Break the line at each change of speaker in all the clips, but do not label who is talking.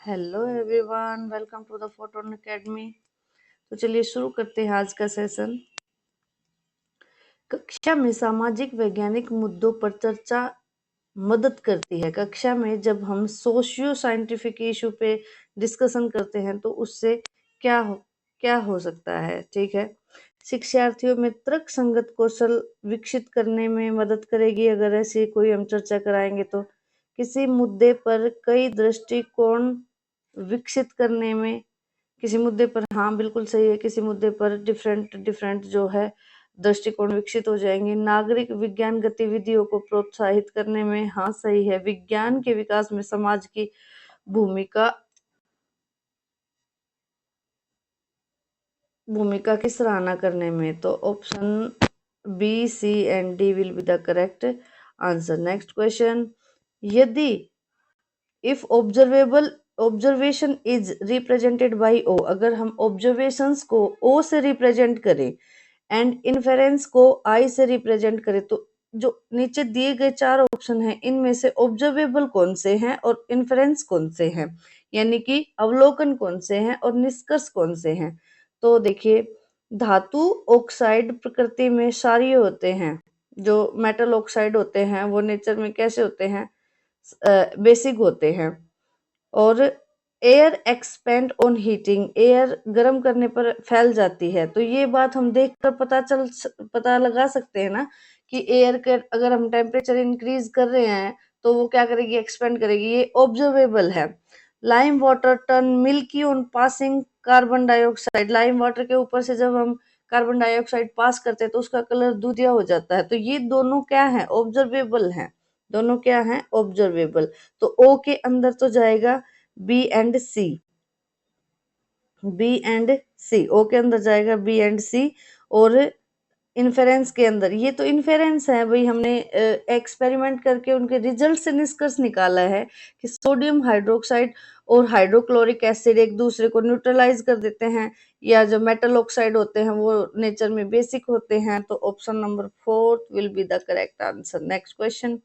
Hello everyone, welcome to the Photon Academy. तो चलिए शुरू करते हैं आज का सेशन। कक्षा में सामाजिक वैज्ञानिक मुद्दों पर चर्चा मदद करती है। कक्षा में जब हम सोशियो साइंटिफिक इशू पे डिस्कशन करते हैं तो उससे क्या हो सकता है। ठीक है, शिक्षार्थियों में तर्क संगत कौशल विकसित करने में मदद करेगी अगर ऐसी कोई हम चर्चा कराएंगे तो। किसी मुद्दे पर कई दृष्टिकोण विकसित करने में, किसी मुद्दे पर, हाँ बिल्कुल सही है, किसी मुद्दे पर डिफरेंट जो है दृष्टिकोण विकसित हो जाएंगे। नागरिक विज्ञान गतिविधियों को प्रोत्साहित करने में, हाँ सही है, विज्ञान के विकास में समाज की भूमिका की सराहना करने में। तो option B, C and D will be the correct answer. Next question, यदि if observation is represented by O, अगर हम ऑब्जर्वेशंस को ओ से रिप्रेजेंट करें एंड इन्फेरेंस को आई से रिप्रेजेंट करें, तो जो नीचे दिए गए चार ऑप्शन हैं इनमें से ऑब्जर्वेबल कौन से हैं और इन्फेरेंस कौन से हैं, यानी कि अवलोकन कौन से हैं और निष्कर्ष कौन से हैं। तो देखिए, धातु ऑक्साइड प्रकृति में क्षारीय होते हैं। जो मेटल ऑक्साइड होते हैं वो नेचर में कैसे होते हैं, बेसिक होते हैं। और air expand on heating, air गर्म करने पर फैल जाती है। तो ये बात हम देखकर पता लगा सकते हैं ना कि एयर के अगर हम टेम्परेचर इंक्रीज कर रहे हैं तो वो क्या करेगी, एक्सपेंड करेगी। ये ऑब्जर्वेबल है। Lime water turn milky on passing carbon dioxide, lime water के ऊपर से जब हम कार्बन डाइऑक्साइड पास करते हैं तो उसका कलर दूधिया हो जाता है। तो ये दोनों क्या है, ऑब्जर्वेबल हैं। दोनों क्या हैं, ऑब्जर्वेबल। तो ओ के अंदर तो जाएगा B and C, B and C, O के अंदर जाएगा बी एंड सी। और इन्फेरेंस के अंदर, ये तो इन्फेरेंस है भाई, हमने एक्सपेरिमेंट करके उनके रिजल्ट से निष्कर्ष निकाला है कि सोडियम हाइड्रोक्साइड और हाइड्रोक्लोरिक एसिड एक दूसरे को न्यूट्रलाइज कर देते हैं, या जो मेटल ऑक्साइड होते हैं वो नेचर में बेसिक होते हैं। तो option number 4 will be the correct answer. Next question,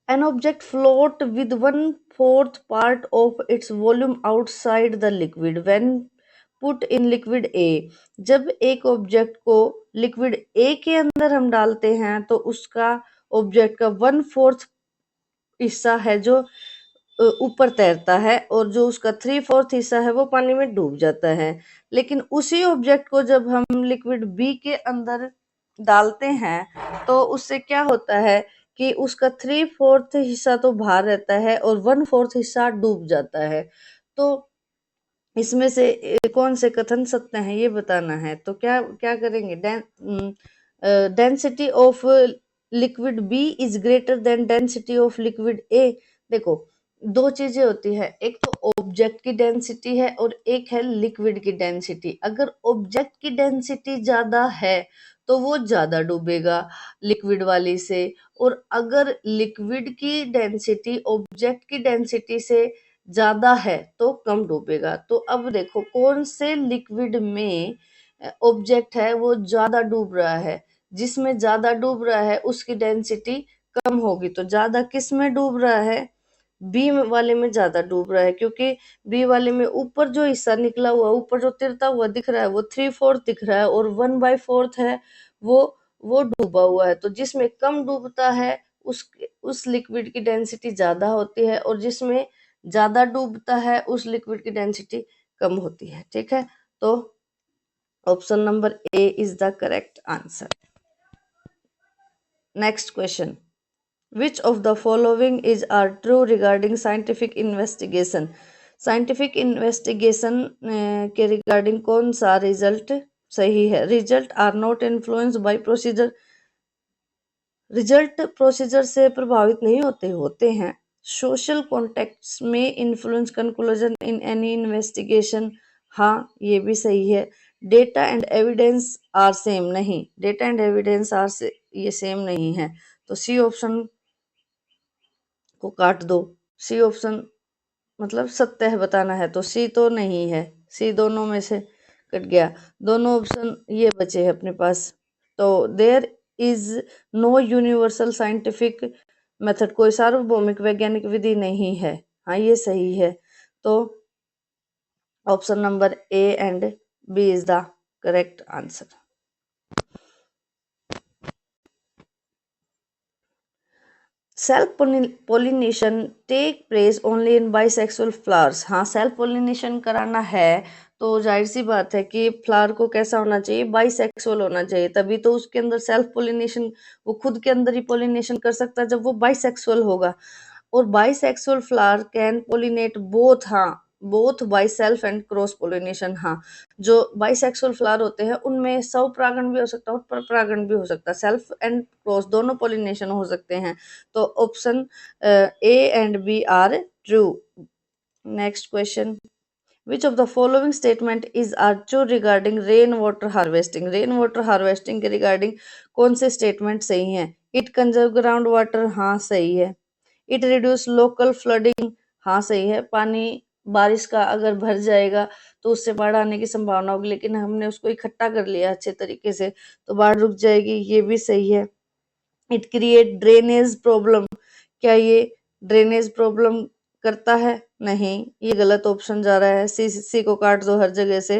an object float with 1/4 part of its volume outside the liquid when put in liquid A। जब एक ऑब्जेक्ट को लिक्विड A के अंदर हम डालते हैं तो उसका ऑब्जेक्ट का 1/4 हिस्सा है जो ऊपर तैरता है और जो उसका 3/4 हिस्सा है वो पानी में डूब जाता है। लेकिन उसी ऑब्जेक्ट को जब हम लिक्विड बी के अंदर डालते हैं तो उससे क्या होता है कि उसका 3/4 हिस्सा तो बाहर रहता है और 1/4 हिस्सा डूब जाता है। तो इसमें से कौन से कथन सत्य हैं ये बताना है। तो क्या क्या करेंगे, density of liquid B is greater than density of liquid A. देखो, दो चीजें होती है, एक तो ऑब्जेक्ट की डेंसिटी है और एक है लिक्विड की डेंसिटी। अगर ऑब्जेक्ट की डेंसिटी ज्यादा है तो वो ज्यादा डूबेगा लिक्विड वाली से, और अगर लिक्विड की डेंसिटी ऑब्जेक्ट की डेंसिटी से ज्यादा है तो कम डूबेगा। तो अब देखो कौन से लिक्विड में ऑब्जेक्ट है वो ज्यादा डूब रहा है, जिसमें ज्यादा डूब रहा है उसकी डेंसिटी कम होगी। तो ज्यादा किस में डूब रहा है, बी वाले में ज्यादा डूब रहा है, क्योंकि बी वाले में ऊपर जो हिस्सा निकला हुआ, ऊपर जो तिरता हुआ दिख रहा है वो 3/4 दिख रहा है और 1/4 है वो वो डूबा हुआ है। तो जिसमें कम डूबता है उस लिक्विड की डेंसिटी ज्यादा होती है, और जिसमें ज्यादा डूबता है उस लिक्विड की डेंसिटी कम होती है। ठीक है, तो option number A is the correct answer. Next question, which of the following is are true regarding scientific investigation। Scientific investigation के रिगार्डिंग कौन सा रिजल्ट सही है। Result are not influence by procedure, result procedure से प्रभावित नहीं होते हैं। सोशल कॉन्टेक्ट्स में influence conclusion in any investigation, हाँ ये भी सही है। Data and evidence are same, नहीं, डेटा एंड एविडेंस आर से ये सेम नहीं है। तो सी ऑप्शन को काट दो। सी ऑप्शन मतलब सत्य है बताना है, तो सी तो नहीं है, सी दोनों में से कट गया। दोनों ऑप्शन ये बचे हैं अपने पास। तो there is no universal scientific method, कोई सार्वभौमिक वैज्ञानिक विधि नहीं है। हाँ ये सही है। तो option number A and B is the correct answer. Self pollination take place only in bisexual flowers. हाँ सेल्फ पोलिनेशन कराना है तो जाहिर सी बात है कि फ्लावर को कैसा होना चाहिए, बाइसेक्सुअल होना चाहिए, तभी तो उसके अंदर सेल्फ पोलिनेशन, वो खुद के अंदर ही पोलिनेशन कर सकता है जब वो बाइसेक्सुअल होगा। और bisexual flower can pollinate both, हाँ both by self and cross pollination. हाँ जो बाइसेक्सुअल फ्लावर होते हैं उनमें स्वपरागण भी हो सकता है और परपरागण भी हो सकता है, सेल्फ एंड क्रॉस दोनों पोलिनेशन हो सकते हैं। तो option A and B are true. Next question, which of the following statement is are true regarding rain water harvesting. Rain water harvesting के रिगार्डिंग कौन से स्टेटमेंट सही हैं? इट कंजर्व ग्राउंड वाटर, हाँ सही है। इट रिड्यूस लोकल फ्लडिंग, हाँ सही है। पानी बारिश का अगर भर जाएगा तो उससे बाढ़ आने की संभावना होगी, लेकिन हमने उसको इकट्ठा कर लिया अच्छे तरीके से तो बाढ़ रुक जाएगी, ये भी सही है। इट क्रिएट ड्रेनेज प्रॉब्लम, क्या ये ड्रेनेज प्रॉब्लम करता है? नहीं, ये गलत ऑप्शन जा रहा है। सी को काट दो हर जगह से।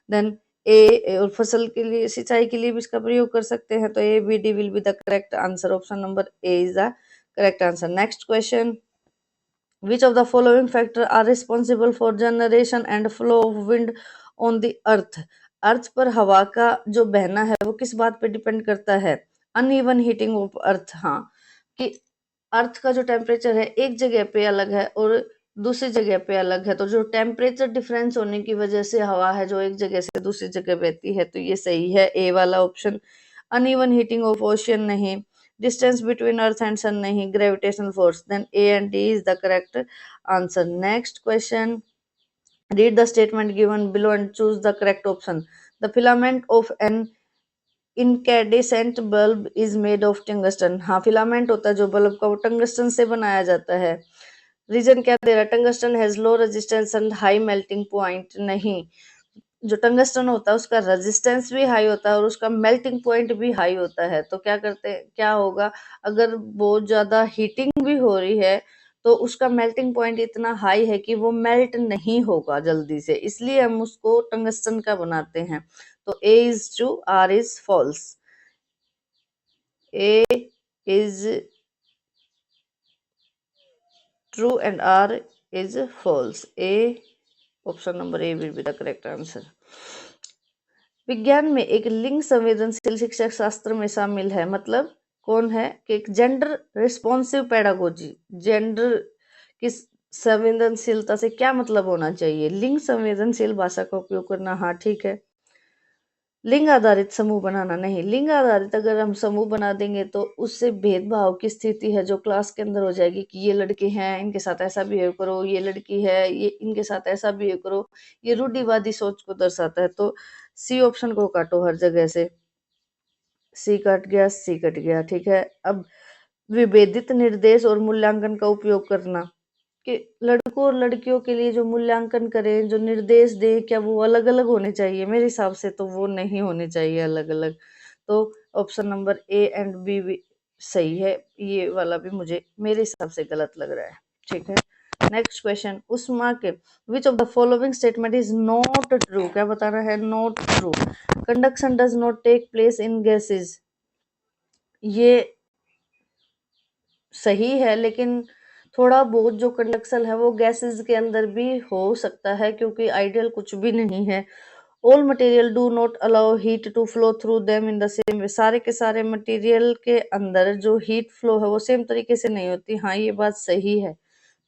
देन ए, और फसल के लिए सिंचाई के लिए भी इसका प्रयोग कर सकते हैं, तो A B D will be the correct answer. Option number A is the correct answer. Next question, which of the following factors are responsible for generation and flow of wind on the earth? अर्थ पर हवा का जो बहना है वो किस बात पे डिपेंड करता है? अनइवन हीटिंग ऑफ अर्थ, हाँ कि अर्थ का जो टेम्परेचर है एक जगह पे अलग है और दूसरी जगह पे अलग है, तो जो टेम्परेचर डिफरेंस होने की वजह से हवा है जो एक जगह से दूसरी जगह बहती है, तो ये सही है ए वाला option. Uneven heating of ocean नहीं, distance between earth and sun नहीं, gravitational force. Then A and D is the correct answer. Next question, read the statement given below and choose the correct option. The filament of an incandescent bulb is made of tungsten। हाँ filament होता है जो bulb का वो tungsten से बनाया जाता है। रीजन क्या दे रहा है? Tungsten has low resistance and high melting point. नहीं, जो टंगस्टन होता है उसका रेजिस्टेंस भी हाई होता है और उसका मेल्टिंग पॉइंट भी हाई होता है। तो क्या करते हैं, क्या होगा अगर बहुत ज्यादा हीटिंग भी हो रही है तो उसका मेल्टिंग पॉइंट इतना हाई है कि वो मेल्ट नहीं होगा जल्दी से, इसलिए हम उसको टंगस्टन का बनाते हैं। तो A is true, R is false. A is true and R is false. A option number A will be the correct answer. विज्ञान में एक लिंग संवेदनशील शिक्षक शास्त्र में शामिल है, मतलब कौन है? कि एक जेंडर रिस्पॉन्सिव पेडागोजी। जेंडर की संवेदनशीलता से क्या मतलब होना चाहिए? लिंग संवेदनशील भाषा का उपयोग करना, हाँ ठीक है। लिंग आधारित समूह बनाना नहीं, लिंग आधारित अगर हम समूह बना देंगे तो उससे भेदभाव की स्थिति है जो क्लास के अंदर हो जाएगी कि ये लड़के हैं इनके साथ ऐसा बिहेव करो, ये लड़की है ये इनके साथ ऐसा बिहेव करो, ये रूढ़िवादी सोच को दर्शाता है। तो सी ऑप्शन को काटो हर जगह से। सी कट गया, सी कट गया, ठीक है। अब विभेदित निर्देश और मूल्यांकन का उपयोग करना, कि लड़कों और लड़कियों के लिए जो मूल्यांकन करें, जो निर्देश दें, क्या वो अलग अलग होने चाहिए? मेरे हिसाब से तो वो नहीं होने चाहिए अलग अलग। तो option number A and B भी सही है, ये वाला भी मुझे मेरे हिसाब से गलत लग रहा है, ठीक है। नेक्स्ट क्वेश्चन, उष्मा के which of the following statement is not true? क्या बताना है? Not true. Conduction does not take place in gases, ये सही है, लेकिन थोड़ा बहुत जो कंडक्शन है वो गैसेस के अंदर भी हो सकता है, क्योंकि आइडियल कुछ भी नहीं है। All material do not allow heat to flow through them in the same way, सारे के सारे मटेरियल के अंदर जो हीट फ्लो है वो सेम तरीके से नहीं होती, हाँ ये बात सही है।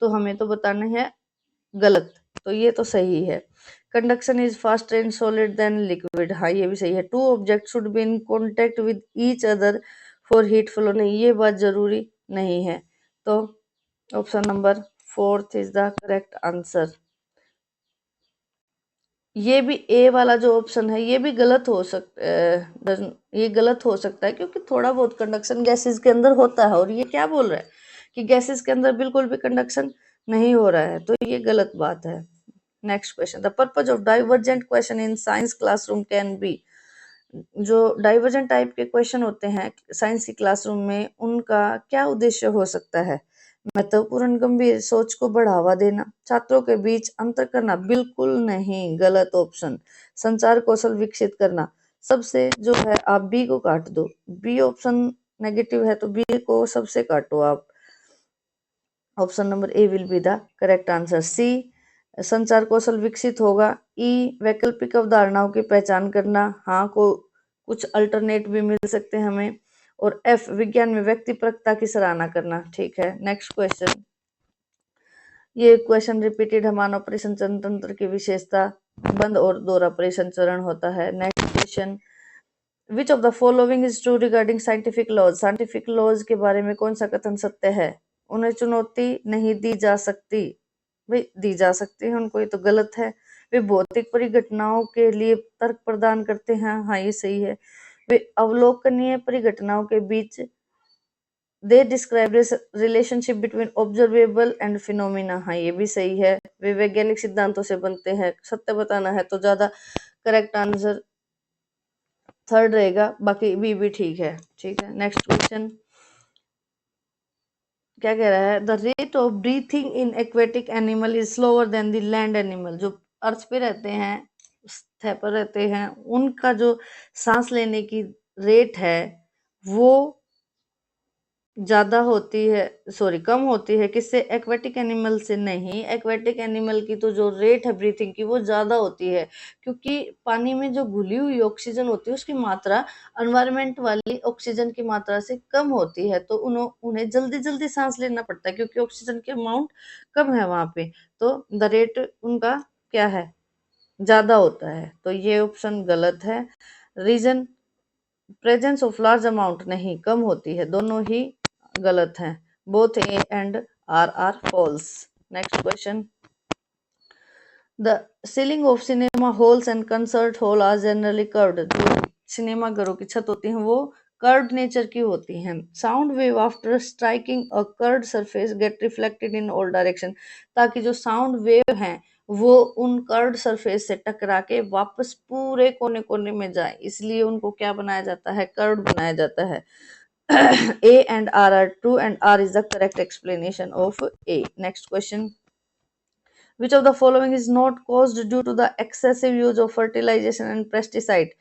तो हमें तो बताना है गलत, तो ये तो सही है। Conduction is faster in solid than liquid, हाँ ये भी सही है। Two object should be in contact with each other for heat flow, नहीं ये बात जरूरी नहीं है। तो option number fourth is the correct answer. ये भी ए वाला जो ऑप्शन है ये भी गलत हो सकता, ये गलत हो सकता है क्योंकि थोड़ा बहुत कंडक्शन गैसेस के अंदर होता है, और ये क्या बोल रहा है कि गैसेस के अंदर बिल्कुल भी कंडक्शन नहीं हो रहा है, तो ये गलत बात है। Next question, the purpose of divergent question in science classroom can be. जो डाइवर्जेंट टाइप के क्वेश्चन होते हैं साइंस की क्लासरूम में, उनका क्या उद्देश्य हो सकता है? महत्वपूर्ण गंभीर सोच को बढ़ावा देना, छात्रों के बीच अंतर करना, बिल्कुल नहीं, गलत ऑप्शन। संचार कौशल विकसित करना, सबसे जो है आप बी को काट दो, बी ऑप्शन नेगेटिव है तो बी को सबसे काटो आप। Option number A will be the correct answer. C संचार कौशल विकसित होगा। ई वैकल्पिक अवधारणाओं की पहचान करना, हाँ को कुछ अल्टरनेट भी मिल सकते हैं हमें। और एफ विज्ञान में व्यक्तिपरकता की सराहना करना। ठीक है, नेक्स्ट क्वेश्चन। ये क्वेश्चन रिपीटेड है, मानव प्रेषण तंत्र की विशेषता, बंद और दोहरा प्रेषण चरण होता है। Next question, which of the following is true regarding scientific laws, scientific laws के बारे में कौन सा कथन सत्य है। उन्हें चुनौती नहीं दी जा सकती, भाई दी जा सकती है उनको, ये तो गलत है। वे भौतिक परिघटनाओं के लिए तर्क प्रदान करते हैं, हाँ ये सही है। वे अवलोकनीय परिघटनाओं के बीच, they describe relationship between observable and phenomena, हाँ ये भी सही है। वे वैज्ञानिक सिद्धांतों से बनते हैं, सत्य बताना है तो ज्यादा करेक्ट आंसर थर्ड रहेगा, बाकी बी भी ठीक है। ठीक है, नेक्स्ट क्वेश्चन क्या कह रहा है, the rate of breathing in aquatic animal is slower then the land animal, जो अर्थ पे रहते हैं, सतह पर रहते हैं, उनका जो सांस लेने की रेट है वो ज्यादा होती है, सॉरी कम होती है, किससे, एक्वेटिक एनिमल से नहीं। एक्वेटिक एनिमल की तो जो रेट है ब्रीथिंग की वो ज्यादा होती है, क्योंकि पानी में जो घुली हुई ऑक्सीजन होती है उसकी मात्रा एनवायरमेंट वाली ऑक्सीजन की मात्रा से कम होती है, तो उन्हें जल्दी जल्दी सांस लेना पड़ता है क्योंकि ऑक्सीजन के अमाउंट कम है वहां पे, तो द रेट उनका क्या है, ज्यादा होता है, तो ये ऑप्शन गलत है। Reason, presence of large amount, नहीं कम होती है, दोनों ही गलत है, both A and R false. Next question, the ceiling of cinema halls and concert hall are generally curved, जो सिनेमा घरों की छत होती हैं वो कर्व्ड नेचर की होती हैं। Sound wave after striking a curved surface gate reflected in all direction, ताकि जो साउंड वेव हैं वो उन कर्व्ड सरफेस से टकरा के वापस पूरे कोने कोने में जाए, इसलिए उनको क्या बनाया जाता है, कर्व्ड बनाया जाता है। A and R are true and R is the correct explanation of A. Next question. Which of the following is not caused due to the excessive use of fertilization and pesticide?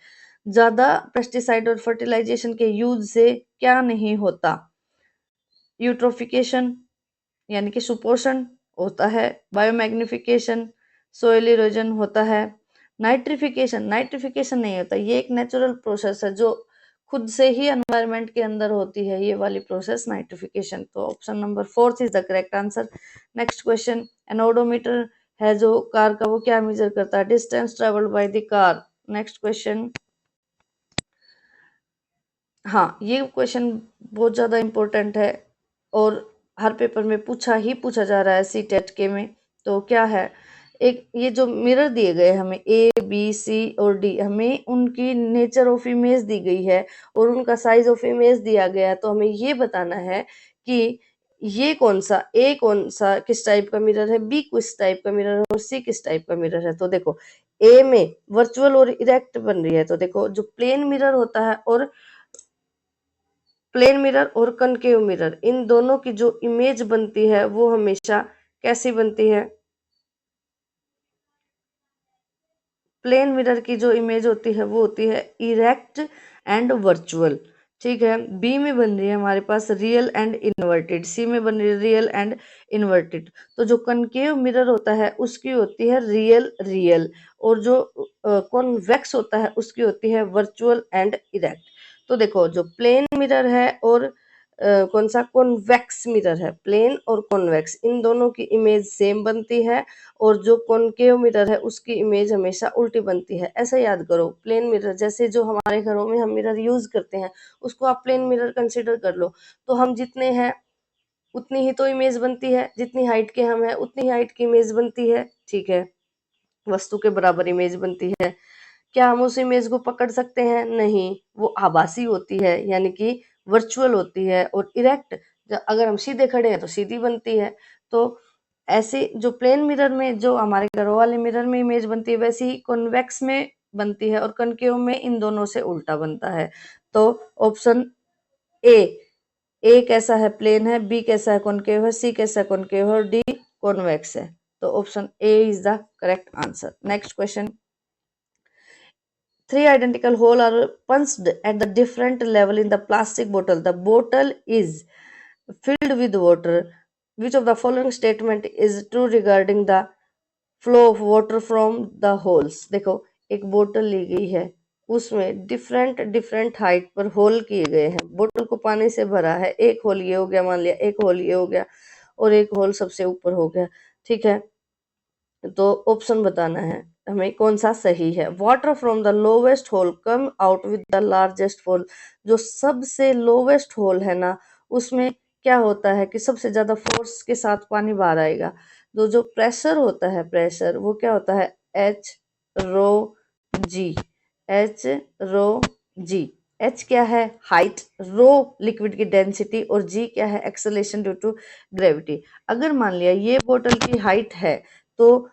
ज्यादा pesticide और fertilisation के use से क्या नहीं होता, eutrophication यानी कि सुपोषण होता है, बायोमैग्निफिकेशन, सोइल इरोजन होता है, नाइट्रिफिकेशन, नाइट्रिफिकेशन नहीं होता, ये एक नेचुरल प्रोसेस है जो खुद से ही एनवायरनमेंट के अंदर होती है, ये वाली प्रोसेस नाइट्रिफिकेशन, तो option number fourth is the correct answer. Next question, an odometer है जो कार का, वो क्या मेजर करता है, distance travelled by the car. Next question, हाँ ये क्वेश्चन बहुत ज्यादा इंपॉर्टेंट है और हर पेपर में पूछा जा रहा है सीटेट के में, तो क्या है, एक ये जो मिरर दिए गए हमें ए बी सी और डी, हमें उनकी नेचर ऑफ इमेज दी गई है और उनका साइज ऑफ इमेज दिया गया है, तो हमें ये बताना है कि ये कौन सा किस टाइप का मिरर है, बी किस टाइप का मिरर है और सी किस टाइप का मिरर है। तो देखो ए में वर्चुअल और इरेक्ट बन रही है, तो देखो जो प्लेन मिरर होता है और प्लेन मिरर और कनकेव मिरर, इन दोनों की जो इमेज बनती है वो हमेशा कैसी बनती है, प्लेन मिरर की जो इमेज होती है वो होती है इरेक्ट एंड वर्चुअल। ठीक है, बी में बन रही है हमारे पास रियल एंड इन्वर्टेड, सी में बन रही है रियल एंड इन्वर्टेड, तो जो कनकेव मिरर होता है उसकी होती है रियल रियल, और जो कॉन्वेक्स होता है उसकी होती है वर्चुअल एंड इरेक्ट। तो देखो जो प्लेन मिरर है और कौन सा कॉन्वेक्स मिरर है, प्लेन और कॉन्वेक्स इन दोनों की इमेज सेम बनती है और जो कॉनकेव मिरर है उसकी इमेज हमेशा उल्टी बनती है। ऐसा याद करो, प्लेन मिरर जैसे जो हमारे घरों में हम मिरर यूज करते हैं उसको आप प्लेन मिरर कंसिडर कर लो, तो हम जितने हैं उतनी ही तो इमेज बनती है, जितनी हाइट के हम हैं उतनी ही हाइट की इमेज बनती है। ठीक है, वस्तु के बराबर इमेज बनती है। क्या हम उस इमेज को पकड़ सकते हैं, नहीं, वो आभासी होती है यानी कि वर्चुअल होती है, और इरेक्ट अगर हम सीधे खड़े हैं तो सीधी बनती है। तो ऐसे जो प्लेन मिरर में जो हमारे घरों वाले मिरर में इमेज बनती है वैसे ही कॉन्वेक्स में बनती है और कनकेव में इन दोनों से उल्टा बनता है। तो ऑप्शन ए ए कैसा है, प्लेन है, बी कैसा है, कॉनकेव है, सी कैसा है, कॉनकेव है और डी कॉन्वेक्स है। तो option A is the correct answer. Next question, 3 identical holes are punched at the different level in the plastic bottle. The bottle is filled with water. Which of the following statement is true regarding the flow of water from the holes? देखो, एक बोतल ली गई है, उसमें different different height पर whole किए गए हैं, बोतल को पानी से भरा है, एक होल ये हो गया, मान लिया एक होल ये हो गया और एक होल सबसे ऊपर हो गया, ठीक है। तो ऑप्शन बताना है हमें कौन सा सही है। Water from the lowest hole come out with the largest hole. जो सबसे लोवेस्ट होल है ना, उसमें क्या होता है कि सबसे ज्यादा फोर्स के साथ पानी बाहर आएगा। तो जो प्रेशर होता है, प्रेशर वो क्या होता है, एच रो जी, एच रो जी। एच क्या है, हाइट, रो लिक्विड की डेंसिटी और जी क्या है, एक्सेलेरेशन ड्यू टू ग्रेविटी। अगर मान लिया ये बोतल की हाइट है, तो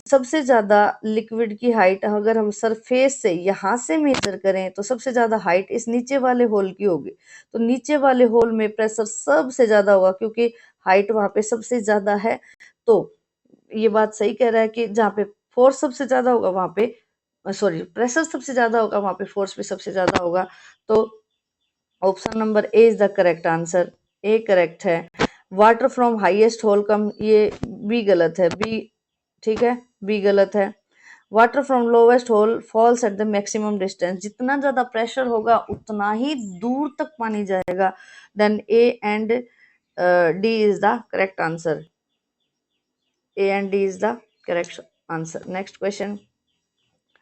सबसे ज्यादा लिक्विड की हाइट अगर हम सरफेस से यहां से मेजर करें तो सबसे ज्यादा हाइट इस नीचे वाले होल की होगी। तो नीचे वाले होल में प्रेशर सबसे ज्यादा होगा क्योंकि हाइट वहां पे सबसे ज्यादा है। तो ये बात सही कह रहा है कि जहाँ पे फोर्स सबसे ज्यादा होगा वहां पे, सॉरी, प्रेशर सबसे ज्यादा होगा वहां पे फोर्स भी सबसे ज्यादा होगा। तो option number A is the correct answer, A correct है। वाटर फ्रॉम हाईएस्ट होल कम, ये बी गलत है, बी, ठीक है, बी गलत है। Water from lowest hole falls at the maximum distance, जितना ज्यादा प्रेशर होगा उतना ही दूर तक पानी जाएगा। Then A and D is the correct answer, A and D is the correct answer. Next question,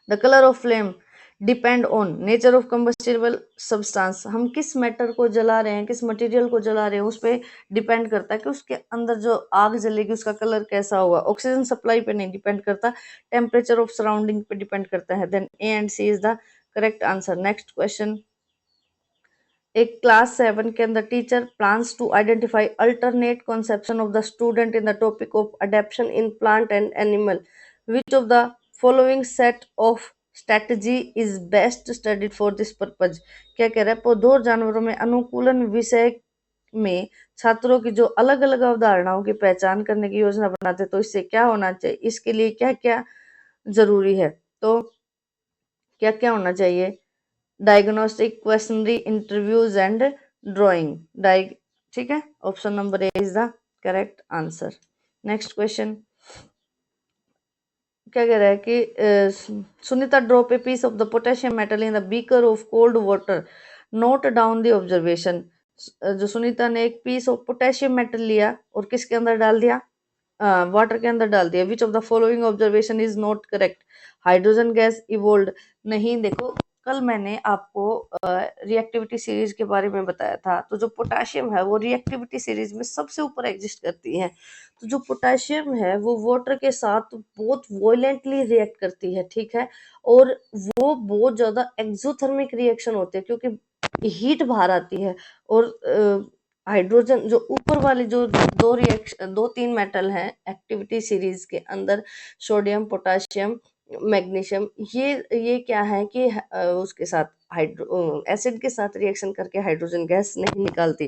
the colour of flame depend on nature of combustible substance. हम किस मैटर को जला रहे हैं, किस मटेरियल को जला रहे हैं, उस पर डिपेंड करता है कि उसके अंदर जो आग जलेगी उसका कलर कैसा होगा। ऑक्सीजन सप्लाई पे नहीं डिपेंड करता, टेम्परेचर ऑफ सराउंडिंग पे डिपेंड करता है। Then A and C is the correct answer. Next question, एक क्लास 7 के अंदर teacher plans to identify alternate conception of the student in the topic of adaption in plant and animal. Which of the following set of strategy is best studied for this purpose? क्या कह रहा है, पौधों और जानवरों में अनुकूलन विषय में छात्रों की जो अलग अलग अवधारणाओं की पहचान करने की योजना बनाते, तो इससे क्या होना चाहिए, इसके लिए क्या क्या जरूरी है? तो क्या क्या होना चाहिए, diagnostic, questionnaire, interviews and drawing, डाइग, ठीक है। Option number A is the correct answer. Next question, क्या कह रहा है कि Sunita drop a piece of the potassium metal in the beaker of cold water, note down the observation. जो सुनीता ने एक पीस ऑफ पोटेशियम मेटल लिया और किसके अंदर डाल दिया, वाटर के अंदर डाल दिया। विच of the following observation is not correct? Hydrogen gas evolved, नहीं, देखो कल मैंने आपको रिएक्टिविटी सीरीज के बारे में बताया था। तो जो पोटेशियम है वो रिएक्टिविटी सीरीज में सबसे ऊपर एग्जिस्ट करती है। तो जो पोटेशियम है वो वाटर के साथ बहुत वॉयलेंटली रिएक्ट करती है, ठीक है, और वो बहुत ज्यादा एक्सोथर्मिक रिएक्शन होते हैं क्योंकि हीट बाहर आती है। और हाइड्रोजन जो ऊपर वाले जो दो रिएक्शन, दो तीन मेटल हैं एक्टिविटी सीरीज के अंदर, सोडियम, पोटेशियम, मैग्नीशियम, ये क्या है कि उसके साथ हाइड्रो एसिड के साथ रिएक्शन करके हाइड्रोजन गैस नहीं निकालती।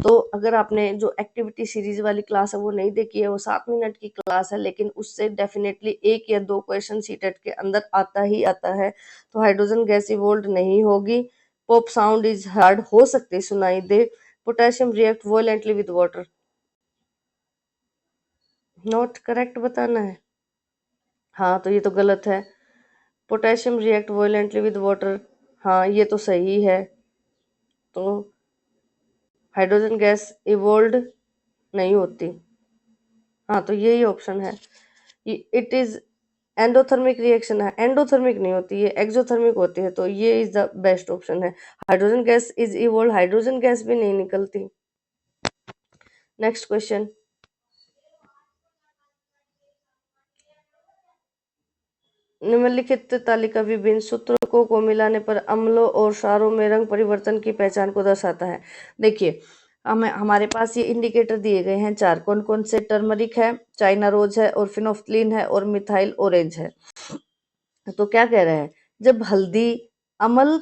तो अगर आपने जो एक्टिविटी सीरीज वाली क्लास है वो नहीं देखी है, वो 7 मिनट की क्लास है, लेकिन उससे डेफिनेटली एक या दो क्वेश्चन सीटेट के अंदर आता ही आता है। तो हाइड्रोजन गैस इवोल्व नहीं होगी। पॉप साउंड इज हर्ड, हो सकते सुनाई दे। Potassium react violently with water, not correct बताना है। हाँ, तो ये तो गलत है। Potassium react violently with water, हाँ ये तो सही है। तो हाइड्रोजन गैस इवोल्व नहीं होती, हाँ तो यही ऑप्शन है। इट इज एंडोथर्मिक रिएक्शन है, एंडोथर्मिक नहीं होती है, एक्सोथर्मिक होती है। तो ये इज द बेस्ट ऑप्शन है। Hydrogen gas is evolve, hydrogen gas भी नहीं निकलती। नेक्स्ट क्वेश्चन, निम्नलिखित तालिका विभिन्न सूत्रकों को मिलाने पर अम्लों और क्षारों में रंग परिवर्तन की पहचान को दर्शाता है। देखिए, हमारे पास ये इंडिकेटर दिए गए हैं 4, कौन कौन से, टर्मरिक है, चाइना रोज है और फिनोफ्थलीन है और मिथाइल ऑरेंज है। तो क्या कह रहे हैं, जब हल्दी अम्ल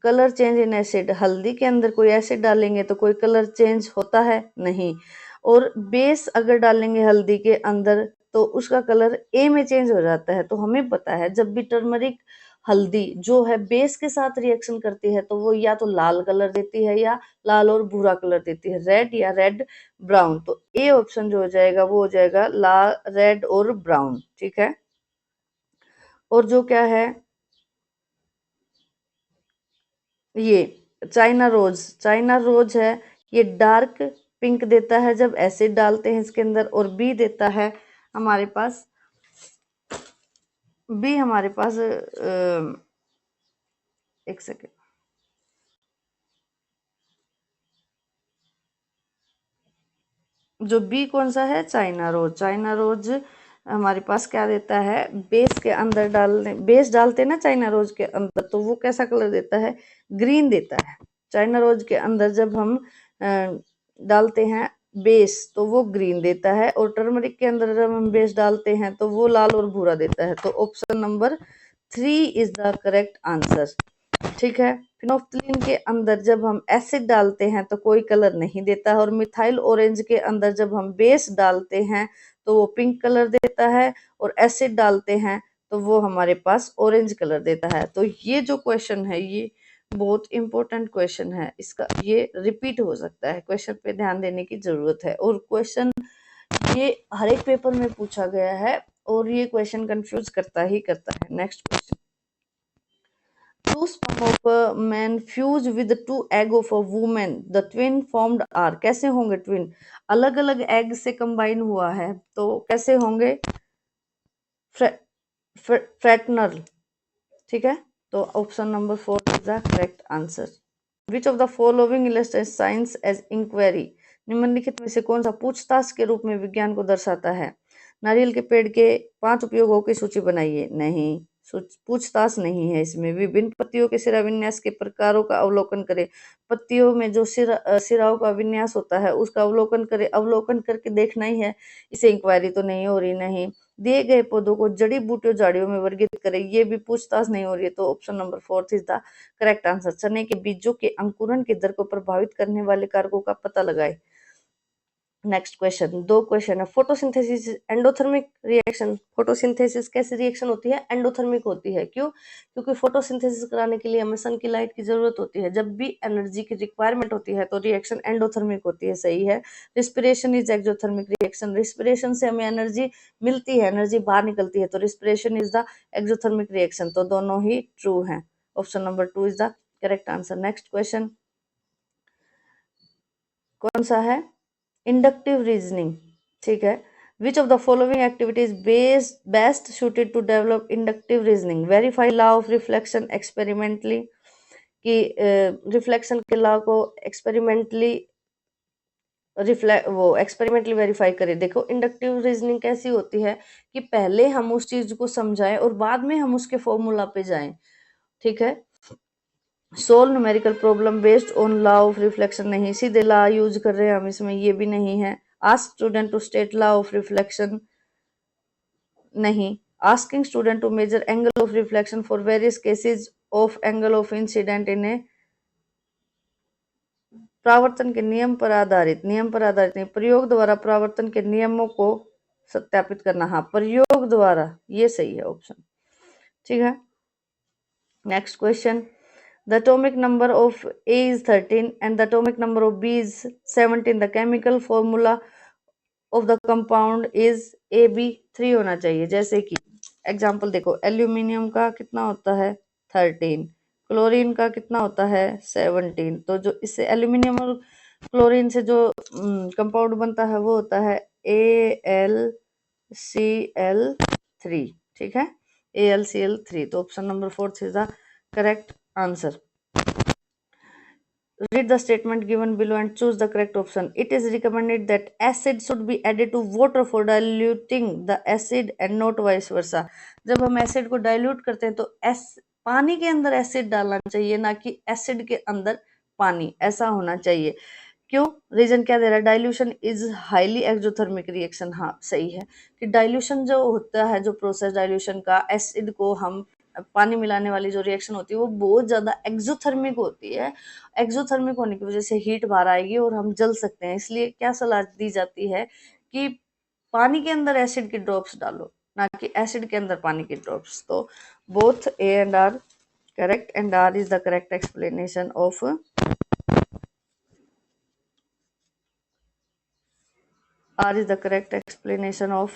कलर चेंज इन एसिड, हल्दी के अंदर कोई एसिड डालेंगे तो कोई कलर चेंज होता है नहीं, और बेस अगर डालेंगे हल्दी के अंदर तो उसका कलर ए में चेंज हो जाता है। तो हमें पता है जब भी टर्मरिक हल्दी जो है बेस के साथ रिएक्शन करती है तो वो या तो लाल कलर देती है या लाल और भूरा कलर देती है, रेड या रेड ब्राउन। तो ए ऑप्शन जो हो जाएगा वो हो जाएगा लाल, रेड और ब्राउन। ठीक है, और जो क्या है ये चाइना रोज है, ये डार्क पिंक देता है जब एसिड डालते हैं इसके अंदर, और बी देता है हमारे पास, बी हमारे पास एक सेकेंड, जो बी कौन सा है, चाइना रोज हमारे पास क्या देता है, बेस के अंदर डालने, बेस डालते हैं ना चाइना रोज के अंदर तो वो कैसा कलर देता है, ग्रीन देता है। चाइना रोज के अंदर जब हम डालते हैं बेस तो वो ग्रीन देता है, और टर्मरिक के अंदर जब हम बेस डालते हैं तो वो लाल और भूरा देता है। तो option number 3 is the correct answer. ठीक है, फिनोफ्थलीन के अंदर जब हम एसिड डालते हैं तो कोई कलर नहीं देता है, और मिथाइल ऑरेंज के अंदर जब हम बेस डालते हैं तो वो पिंक कलर देता है, और एसिड डालते हैं तो वो हमारे पास ऑरेंज कलर देता है। तो ये जो क्वेश्चन है ये बहुत इंपॉर्टेंट क्वेश्चन है, इसका ये रिपीट हो सकता है, क्वेश्चन पे ध्यान देने की जरूरत है। और क्वेश्चन ये हर एक पेपर में पूछा गया है, और ये क्वेश्चन कंफ्यूज करता ही करता है। Next question, two sperm of a man fuse with two egg of a woman, the twin formed are, कैसे होंगे ट्विन, अलग अलग एग से कंबाइन हुआ है तो कैसे होंगे, फ्रेटनल। ठीक है, तो option number 4 is the correct answer. Which of the following illustrates science as inquiry, निम्नलिखित में से कौन सा पूछताछ के रूप में विज्ञान को दर्शाता है। नारियल के पेड़ के 5 उपयोगों की सूची बनाइए, नहीं, पूछताछ नहीं है इसमें। विभिन्न पत्तियों के सिरा विन्यास के प्रकारों का अवलोकन करें, पत्तियों में जो सिराओं का विन्यास होता है उसका अवलोकन करें, अवलोकन करके देखना ही है, इसे इंक्वायरी तो नहीं हो रही। नहीं, दिए गए पौधों को जड़ी बूटियों झाड़ियों में वर्गीकृत करें, ये भी पूछताछ नहीं हो रही है। तो option number 4 is the correct answer. चने के बीजों के अंकुरण की दर को प्रभावित करने वाले कारकों का पता लगाएं। नेक्स्ट क्वेश्चन, 2 क्वेश्चन है। फोटोसिंथेसिस एंडोथर्मिक रिएक्शन, फोटोसिंथेसिस कैसी रिएक्शन होती है, एंडोथर्मिक होती है। क्यों, क्योंकि फोटोसिंथेसिस कराने के लिए हमें सन की लाइट की जरूरत होती है, जब भी एनर्जी की रिक्वायरमेंट होती है तो रिएक्शन एंडोथर्मिक होती है। सही है। Respiration is exothermic reaction, respiration से हमें एनर्जी मिलती है, एनर्जी बाहर निकलती है, तो respiration is the exothermic reaction. तो दोनों ही ट्रू है, option number 2 is the correct answer. Next question कौन सा है, इंडक्टिव रीजनिंग। ठीक है, which of the following activities best suited to develop inductive reasoning, verify law of reflection experimentally, कि रिफ्लेक्शन के लॉ को एक्सपेरिमेंटली एक्सपेरिमेंटली वेरीफाई करें। देखो इंडक्टिव रीजनिंग कैसी होती है कि पहले हम उस चीज को समझाएं और बाद में हम उसके फॉर्मूला पे जाएं। ठीक है, solve numerical problem based on law of reflection, नहीं, सीधे लॉ यूज कर रहे हैं हम इसमें, ये भी नहीं है। Ask student to state law of reflection, नहीं। Asking student to measure angle of reflection for various cases of angle of incident in a, प्रावर्तन के नियम पर आधारित, नियम पर आधारित नहीं, प्रयोग द्वारा प्रावर्तन के नियमों को सत्यापित करना, हाँ प्रयोग द्वारा, ये सही है ऑप्शन। ठीक है, next question, the atomic number of A is 13 and the atomic number of B is 17, the chemical formula of the compound is AB3 होना चाहिए। जैसे कि एग्जाम्पल देखो, एल्यूमिनियम का कितना होता है 13, क्लोरीन का कितना होता है 17, तो जो इससे एल्यूमिनियम और क्लोरीन से जो कंपाउंड बनता है वो होता है AlCl3। ठीक है, AlCl3, तो option number 4 is the correct answer. Read the statement given below and choose the correct option. It is recommended that acid should be added to water for diluting the acid and not vice versa. जब हम acid को dilute करते हैं तो पानी के अंदर acid डालना चाहिए, ना कि एसिड के अंदर पानी, ऐसा होना चाहिए। क्यों, रीजन क्या दे रहा है, dilution is highly exothermic reaction. हाँ सही है कि डाइल्यूशन जो होता है, जो प्रोसेस डाइल्यूशन का, एसिड को हम पानी मिलाने वाली जो रिएक्शन होती है वो बहुत ज़्यादा एक्सोथर्मिक होती है। एक्सोथर्मिक होने की वजह से हीट बाहर आएगी और हम जल सकते हैं। इसलिए क्या सलाह दी जाती है कि पानी के अंदर एसिड की ड्रॉप्स डालो, ना कि एसिड के अंदर पानी की ड्रॉप्स। तो both A and R correct, and R is the correct explanation of R is the correct explanation of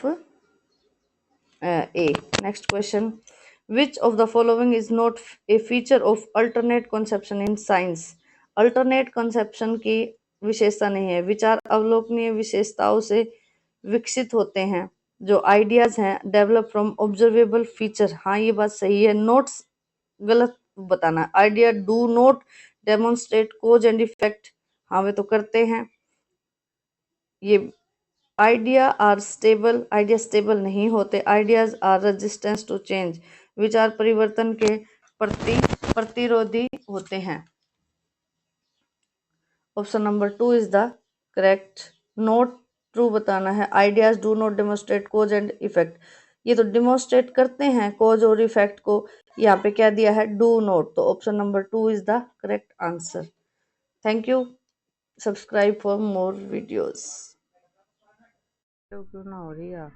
A. Next question. Which of the following is not a feature of alternate conception in science? Alternate conception की विशेषता नहीं है। विचार अवलोकनीय विशेषताओं से विकसित होते हैं। जो आइडियाज हैं डेवलप फ्रॉम ऑब्जर्वेबल फीचर। हाँ, ये बात सही है। नोट्स गलत बताना। Idea do not demonstrate cause and effect. हाँ, वे तो करते हैं। ये आइडिया स्टेबल नहीं होते। Ideas are resistance to change. विचार परिवर्तन के प्रति प्रतिरोधी होते हैं। Option number 2 is the correct. Not true बताना है। Ideas do not demonstrate cause and effect. ये तो डिमोन्स्ट्रेट करते हैं कोज और इफेक्ट को। यहाँ पे क्या दिया है? Do not. तो option number 2 is the correct answer. Thank you. Subscribe for more videos. क्यों ना हो रही है?